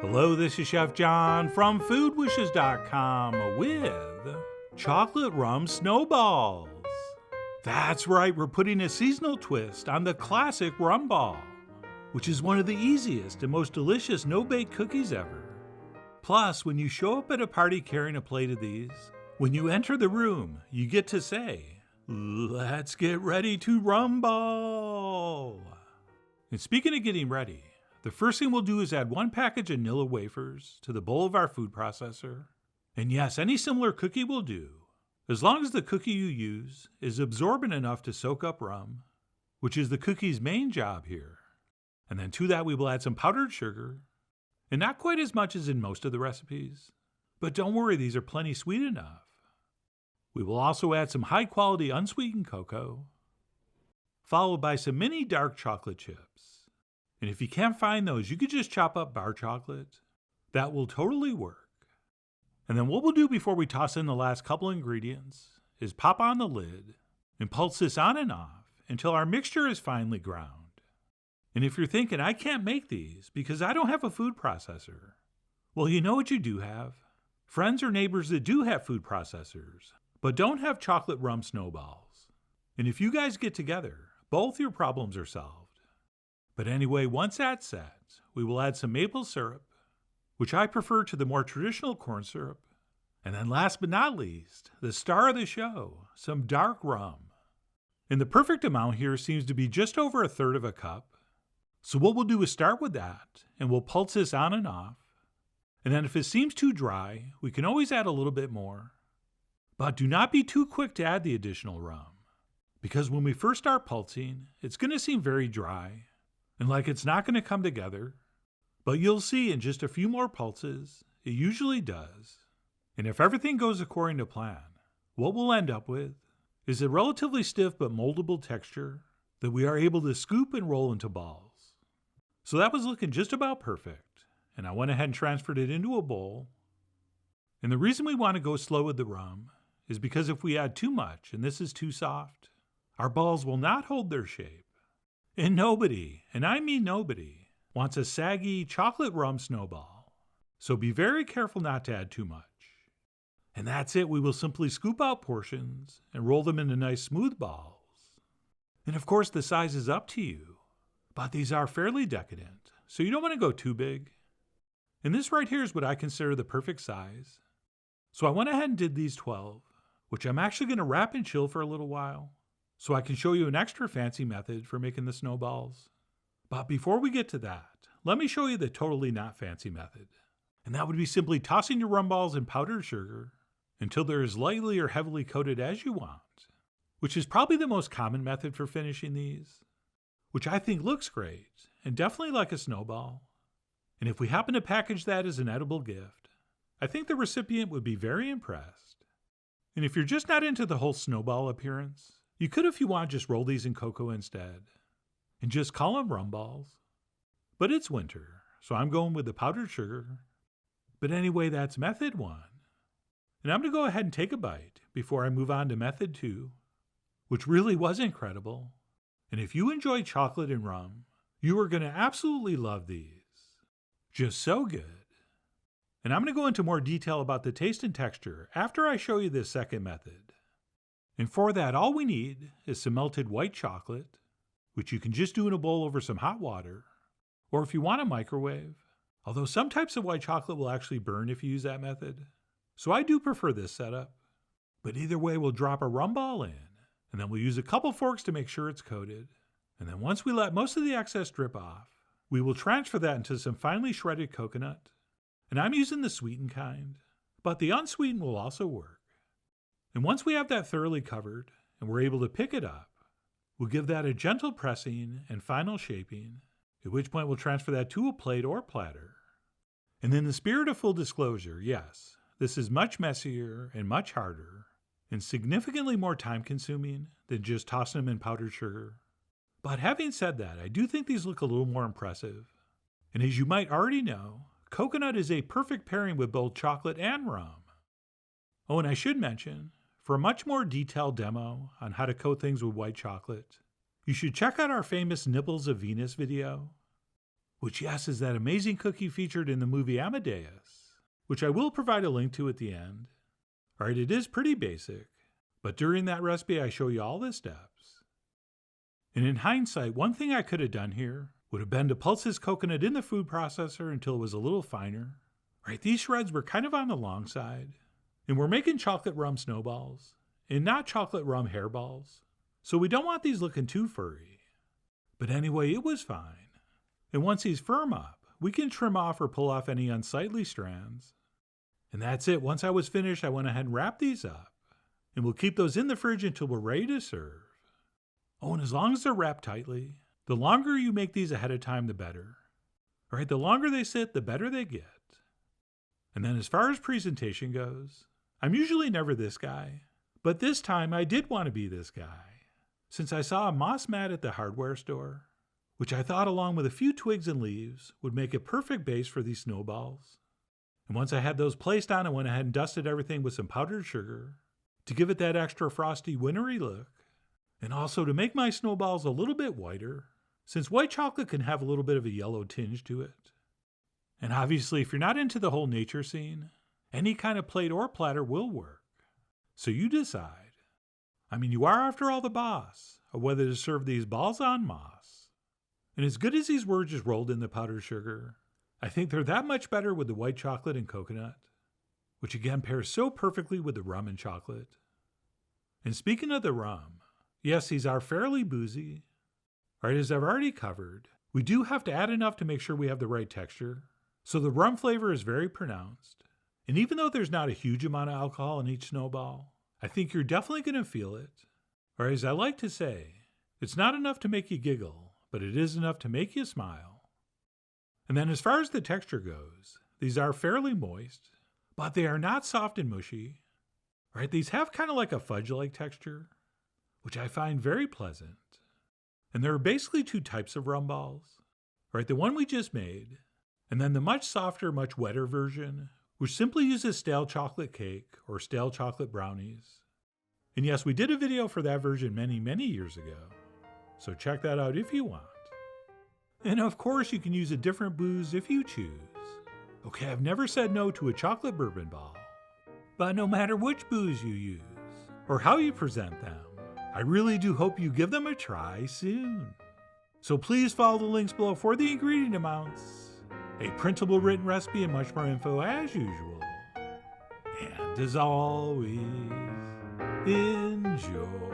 Hello, this is Chef John from foodwishes.com with chocolate rum snowballs. That's right, we're putting a seasonal twist on the classic rum ball, which is one of the easiest and most delicious no-bake cookies ever. Plus, when you show up at a party carrying a plate of these, when you enter the room, you get to say, "Let's get ready to rumble." And speaking of getting ready, the first thing we'll do is add 1 package of Nilla wafers to the bowl of our food processor. And yes, any similar cookie will do, as long as the cookie you use is absorbent enough to soak up rum, which is the cookie's main job here. And then to that we will add some powdered sugar, and not quite as much as in most of the recipes. But don't worry, these are plenty sweet enough. We will also add some high-quality unsweetened cocoa, followed by some mini dark chocolate chips. And if you can't find those, you could just chop up bar chocolate. That will totally work. And then what we'll do before we toss in the last couple ingredients is pop on the lid and pulse this on and off until our mixture is finely ground. And if you're thinking, I can't make these because I don't have a food processor, well, you know what you do have? Friends or neighbors that do have food processors, but don't have chocolate rum snowballs. And if you guys get together, both your problems are solved. But anyway, once that's set, we will add some maple syrup, which I prefer to the more traditional corn syrup. And then last but not least, the star of the show, some dark rum. And the perfect amount here seems to be just over 1/3 of a cup. So what we'll do is start with that, and we'll pulse this on and off. And then if it seems too dry, we can always add a little bit more. But do not be too quick to add the additional rum, because when we first start pulsing, it's going to seem very dry, and like it's not going to come together. But you'll see in just a few more pulses, it usually does. And if everything goes according to plan, what we'll end up with is a relatively stiff but moldable texture that we are able to scoop and roll into balls. So that was looking just about perfect, and I went ahead and transferred it into a bowl. And the reason we want to go slow with the rum is because if we add too much and this is too soft, our balls will not hold their shape. And nobody, and I mean nobody, wants a saggy chocolate rum snowball. So be very careful not to add too much. And that's it. We will simply scoop out portions and roll them into nice smooth balls. And of course the size is up to you, but these are fairly decadent, so you don't want to go too big. And this right here is what I consider the perfect size. So I went ahead and did these 12, which I'm actually going to wrap and chill for a little while, so I can show you an extra fancy method for making the snowballs. But before we get to that, let me show you the totally not fancy method. And that would be simply tossing your rum balls in powdered sugar until they're as lightly or heavily coated as you want, which is probably the most common method for finishing these, which I think looks great and definitely like a snowball. And if we happen to package that as an edible gift, I think the recipient would be very impressed. And if you're just not into the whole snowball appearance, you could, if you want, just roll these in cocoa instead and just call them rum balls. But it's winter, so I'm going with the powdered sugar. But anyway, that's method 1. And I'm going to go ahead and take a bite before I move on to method 2, which really was incredible. And if you enjoy chocolate and rum, you are going to absolutely love these. Just so good. And I'm going to go into more detail about the taste and texture after I show you this second method. And for that, all we need is some melted white chocolate, which you can just do in a bowl over some hot water, or if you want a microwave, although some types of white chocolate will actually burn if you use that method. So I do prefer this setup. But either way, we'll drop a rum ball in, and then we'll use a couple forks to make sure it's coated. And then once we let most of the excess drip off, we will transfer that into some finely shredded coconut. And I'm using the sweetened kind, but the unsweetened will also work. And once we have that thoroughly covered and we're able to pick it up, we'll give that a gentle pressing and final shaping, at which point we'll transfer that to a plate or platter. And in the spirit of full disclosure, yes, this is much messier and much harder and significantly more time consuming than just tossing them in powdered sugar. But having said that, I do think these look a little more impressive. And as you might already know, coconut is a perfect pairing with both chocolate and rum. Oh, and I should mention, for a much more detailed demo on how to coat things with white chocolate, you should check out our famous Nipples of Venus video, which, yes, is that amazing cookie featured in the movie Amadeus, which I will provide a link to at the end. All right, it is pretty basic, but during that recipe I show you all the steps. And in hindsight, one thing I could have done here would have been to pulse this coconut in the food processor until it was a little finer. Right, these shreds were kind of on the long side, and we're making chocolate rum snowballs, and not chocolate rum hairballs, so we don't want these looking too furry. But anyway, it was fine. And once these firm up, we can trim off or pull off any unsightly strands. And that's it. Once I was finished, I went ahead and wrapped these up, and we'll keep those in the fridge until we're ready to serve. Oh, and as long as they're wrapped tightly, the longer you make these ahead of time, the better. All right, the longer they sit, the better they get. And then as far as presentation goes, I'm usually never this guy, but this time I did want to be this guy, since I saw a moss mat at the hardware store, which I thought along with a few twigs and leaves would make a perfect base for these snowballs. And once I had those placed on, I went ahead and dusted everything with some powdered sugar to give it that extra frosty, wintry look, and also to make my snowballs a little bit whiter, since white chocolate can have a little bit of a yellow tinge to it. And obviously, if you're not into the whole nature scene, any kind of plate or platter will work. So you decide. I mean, you are, after all, the boss of whether to serve these balls en masse. And as good as these were just rolled in the powdered sugar, I think they're that much better with the white chocolate and coconut, which again pairs so perfectly with the rum and chocolate. And speaking of the rum, yes, these are fairly boozy. Right, as I've already covered, we do have to add enough to make sure we have the right texture. So the rum flavor is very pronounced. And even though there's not a huge amount of alcohol in each snowball, I think you're definitely going to feel it. Or as I like to say, it's not enough to make you giggle, but it is enough to make you smile. And then as far as the texture goes, these are fairly moist, but they are not soft and mushy. Right, these have kind of like a fudge-like texture, which I find very pleasant. And there are basically two types of rum balls. Right, the one we just made, and then the much softer, much wetter version, which simply uses stale chocolate cake or stale chocolate brownies. And yes, we did a video for that version many, many years ago, so check that out if you want. And of course, you can use a different booze if you choose. Okay, I've never said no to a chocolate bourbon ball, but no matter which booze you use or how you present them, I really do hope you give them a try soon. So please follow the links below for the ingredient amounts, a printable written recipe, and much more info as usual. And as always, enjoy.